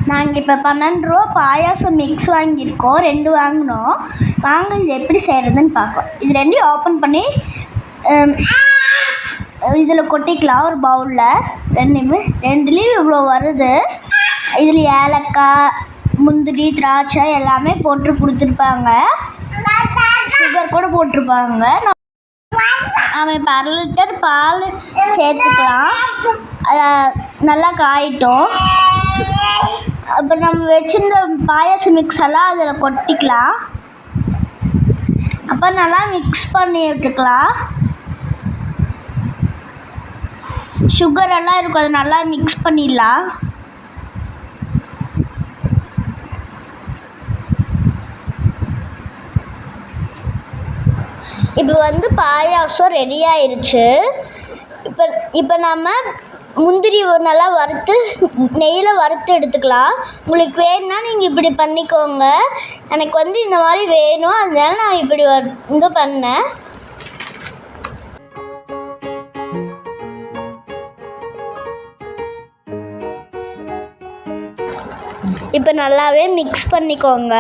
நாங்கள் இப்போ 12 ரூபா பாயாசம் மிக்ஸ் வாங்கியிருக்கோம். 2 வாங்கினோம். வாங்க இது எப்படி செய்கிறதுன்னு பார்க்கலாம். இது ரெண்டையும் ஓப்பன் பண்ணி இதில் கொட்டிக்கலாம். ஒரு பவுலில் ரெண்டுலேயும் இவ்வளோ வருது. இதில் ஏலக்காய், முந்திரி, திராட்சை எல்லாமே போட்டு கொடுத்துருப்பாங்க. சுகர் கூட போட்டிருப்பாங்க. நம்ம இப்போ 1/2 லிட்டர் பால் சேர்த்துக்கலாம். நல்லா காயிட்டும். அப்போ நம்ம வச்சுருந்த பாயாசம் மிக்ஸ் எல்லாம் அதில் கொட்டிக்கலாம். அப்போ நல்லா மிக்ஸ் பண்ணி விட்டுக்கலாம். சுகர் எல்லாம் இருக்கும், அது நல்லா மிக்ஸ் பண்ணிடலாம். இப்போ பாயாசம் ரெடி ஆயிடுச்சு. இப்போ நம்ம முந்திரி நல்லா வறுத்து நெய்யில் வறுத்து எடுத்துக்கலாம். உங்களுக்கு வேணும்னா நீங்கள் இப்படி பண்ணிக்கோங்க. எனக்கு இந்த மாதிரி வேணும், அதனால நான் இப்படி பண்ணேன். இப்போ நல்லாவே மிக்ஸ் பண்ணிக்கோங்க.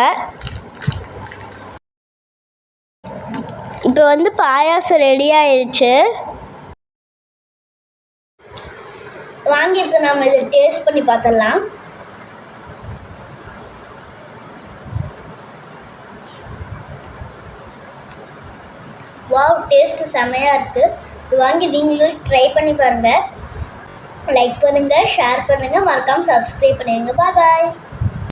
இப்போ பாயாசம் ரெடி ஆயிடுச்சு. வாங்கி இப்போ நம்ம இதை டேஸ்ட் பண்ணி பார்த்துடலாம். வாவ், டேஸ்ட்டு செமையாக இருக்குது. இது வாங்கி நீங்களும் ட்ரை பண்ணி பாருங்கள். லைக் பண்ணுங்கள், ஷேர் பண்ணுங்கள், மறக்காமல் சப்ஸ்கிரைப் பண்ணுங்கள். பாய்.